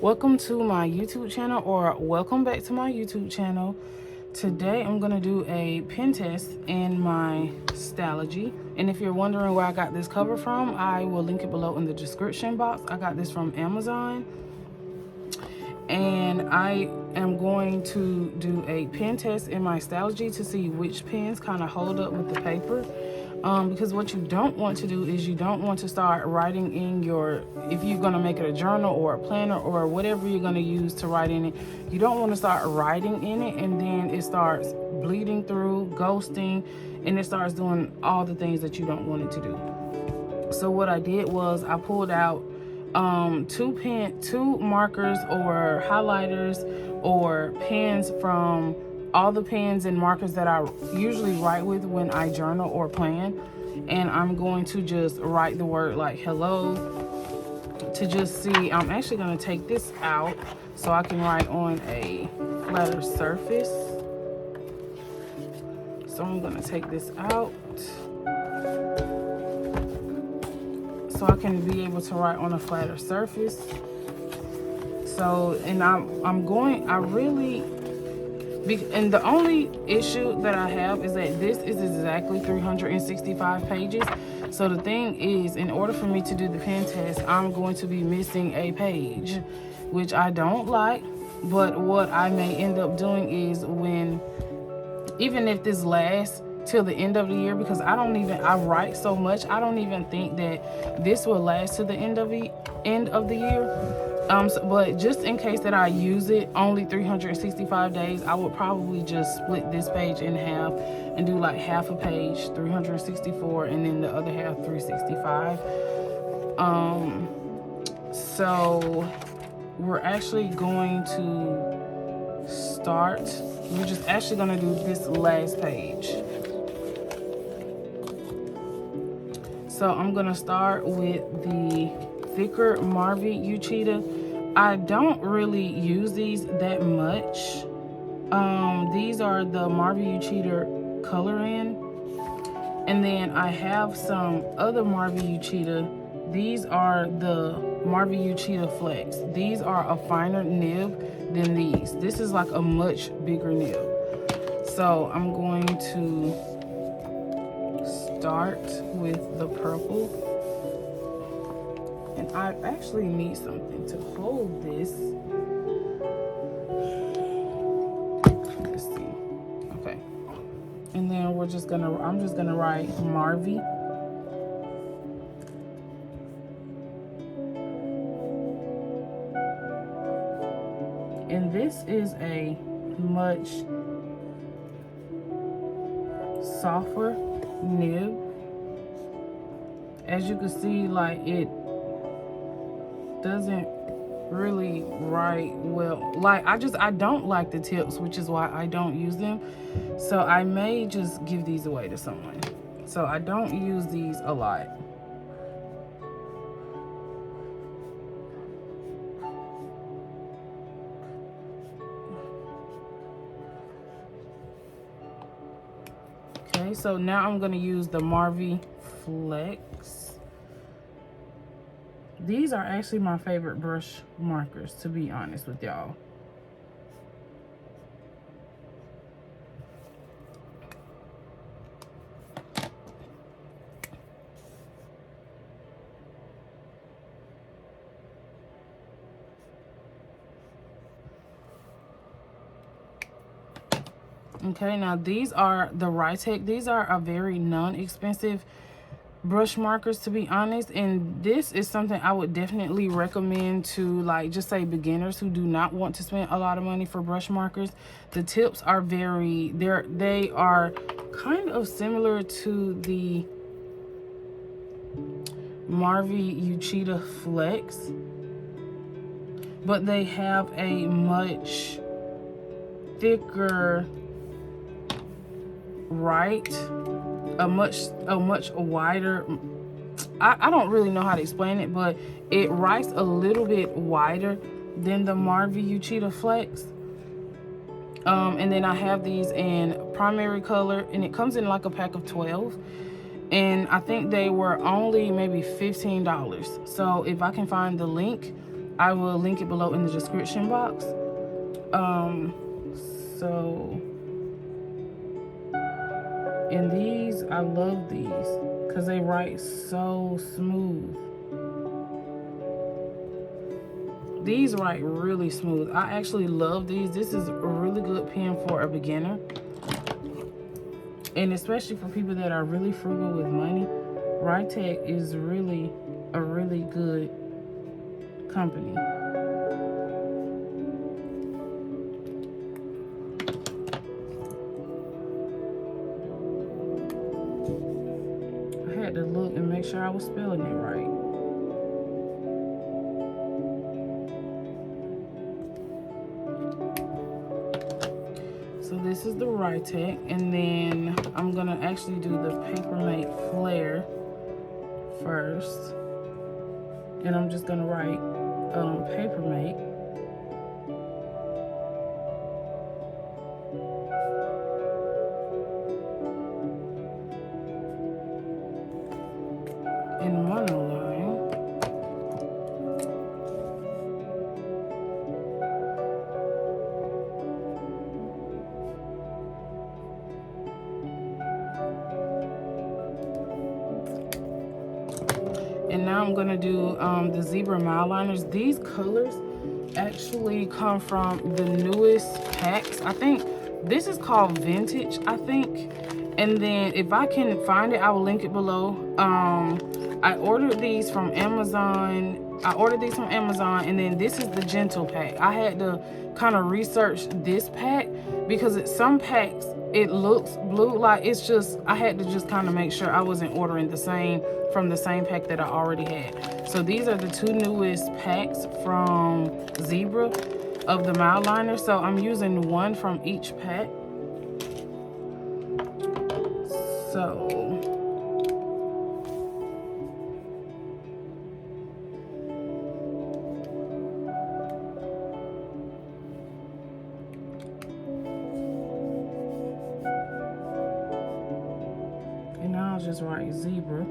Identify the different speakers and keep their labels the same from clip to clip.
Speaker 1: Welcome to my YouTube channel, or welcome back to my YouTube channel. Today I'm going to do a pen test in my Stalogy. And if you're wondering where I got this cover from, I will link it below in the description box. I got this from Amazon. And I am going to do a pen test in my Stalogy to see which pens kind of hold up with the paper. Because what you don't want to do is you don't want to start writing in your, if you're going to make it a journal or a planner or whatever you're going to use to write in it, you don't want to start writing in it and then it starts bleeding through, ghosting, and it starts doing all the things that you don't want it to do. So what I did was I pulled out two markers or highlighters or pens from all the pens and markers that I usually write with when I journal or plan, and I'm going to just write the word like hello to just see. I'm actually going to take this out so I can write on a flatter surface. So I'm going to take this out so I can be able to write on a flatter surface. So, and and the only issue that I have is that this is exactly 365 pages. So the thing is, in order for me to do the pen test, I'm going to be missing a page, which I don't like. But what I may end up doing is even if this lasts till the end of the year, because I write so much, I don't even think that this will last to the end of the year. But just in case that I use it only 365 days, I would probably just split this page in half and do like half a page 364 and then the other half 365. So we're actually going to start. We're just actually going to do this last page. So I'm going to start with the thicker Marvy Uchida. I don't really use these that much. These are the Marvy Uchida Color-Ins. And then I have some other Marvy Uchida. These are the Marvy Uchida Flex. These are a finer nib than these. This is like a much bigger nib. So I'm going to start with the purple. And I actually need something to hold this. Let's see. Okay. And then I'm just gonna write Marvy. And this is a much softer nib. As you can see, like, it doesn't really write well. Like, I don't like the tips, which is why I don't use them. So I may just give these away to someone. So I don't use these a lot. Okay, so now I'm gonna use the Marvy Flex. These are actually my favorite brush markers, to be honest with y'all. Okay, now these are the Rytech. These are a very non-expensive brush markers, to be honest, and this is something I would definitely recommend to, like, just say beginners who do not want to spend a lot of money for brush markers. The tips are they are kind of similar to the Marvy Uchida Flex, but they have a much thicker a much wider, I don't really know how to explain it, but it writes a little bit wider than the Marvy Uchida Flex. And then I have these in primary color, and it comes in like a pack of 12. And I think they were only maybe $15. So if I can find the link I will link it below in the description box. So, and these, I love these because they write so smooth. These write really smooth. I actually love these. This is a really good pen for a beginner. And especially for people that are really frugal with money, Rytech is really a really good company. I had to look and make sure I was spelling it right. So this is the Rytech, and then I'm gonna actually do the Papermate Flare first, and I'm just gonna write Papermate. In monoline. And now I'm gonna do the Zebra Mile Liners. These colors actually come from the newest packs. I think this is called Vintage, I think. And then if I can find it, I will link it below. I ordered these from Amazon. And then this is the Gentle pack. I had to kind of research this pack because some packs, it looks blue. Like, it's just, I had to just kind of make sure I wasn't ordering the same from the same pack that I already had. So these are the two newest packs from Zebra of the Mile Liner. So I'm using one from each pack. So and now I'll just write Zebra.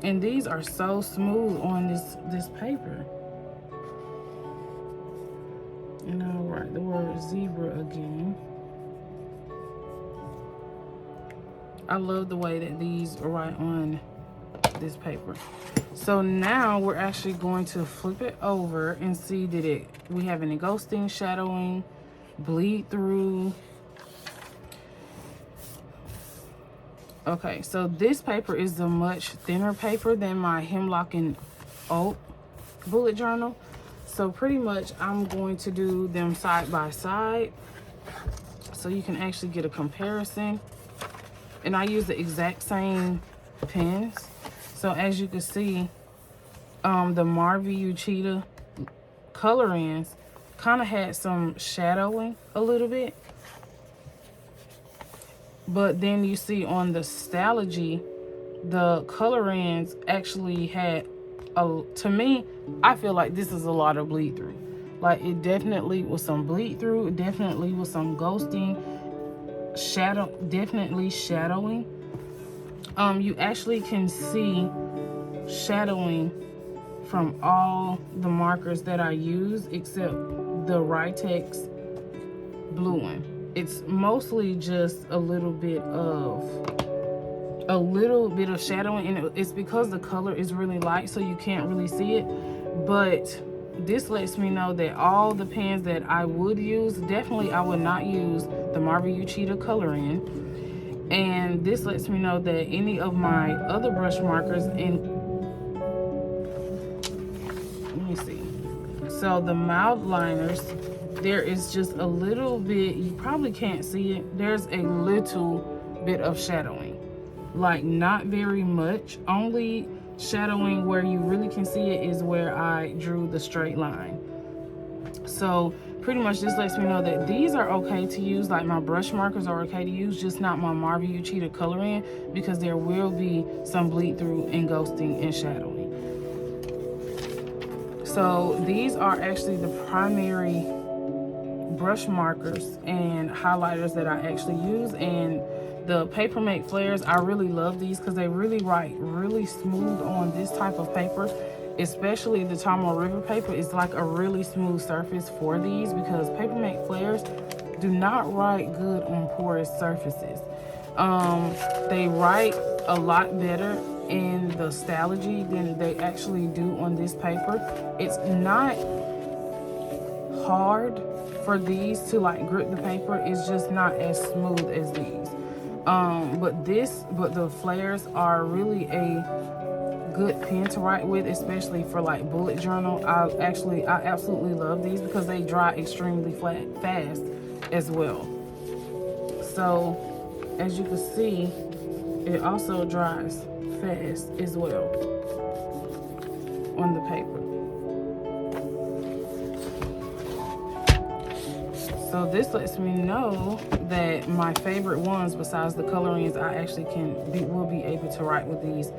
Speaker 1: And these are so smooth on this paper. And I'll write the word Zebra again. I love the way that these write on this paper. So now we're actually going to flip it over and see we have any ghosting, shadowing, bleed through. Okay, so this paper is a much thinner paper than my Hemlock and Oak bullet journal. So pretty much I'm going to do them side by side so you can actually get a comparison. And I use the exact same pens. So as you can see, the Marvy Uchida Color-Ins kind of had some shadowing a little bit. But then you see on the Stalogy, the Color-Ins actually had, to me, I feel like this is a lot of bleed through. Like, it definitely was some bleed through. It definitely was some ghosting, definitely shadowing. You actually can see shadowing from all the markers that I use except the Rytech's blue one. It's mostly just a little bit of shadowing, and it's because the color is really light, so you can't really see it. But this lets me know that all the pens that I would use, definitely I would not use the Marvy Uchida Color-In. And this lets me know that any of my other brush markers, and let me see. So the mild liners, there is just a little bit, you probably can't see it, there's a little bit of shadowing. Like, not very much. Only shadowing where you really can see it is where I drew the straight line. So pretty much this lets me know that these are okay to use, like my brush markers are okay to use, just not my Marvy Uchida Color-In, because there will be some bleed through and ghosting and shadowing. So these are actually the primary brush markers and highlighters that I actually use. And the Papermate Flares, I really love these because they really write really smooth on this type of paper, especially the Tomo River paper. Is like a really smooth surface for these, because Papermate Flares do not write good on porous surfaces. They write a lot better in the Stalogy than they actually do on this paper. It's not hard for these to like grip the paper, it's just not as smooth as these. But the flares are really a good pen to write with, especially for like bullet journal. I absolutely love these because they dry extremely fast as well. So as you can see, it also dries fast as well on the paper. So this lets me know that my favorite ones, besides the color-ins, I actually will be able to write with these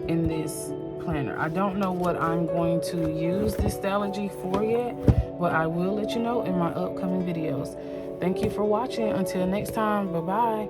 Speaker 1: in this planner. I don't know what I'm going to use this Stalogy for yet, but I will let you know in my upcoming videos. Thank you for watching. Until next time, bye-bye.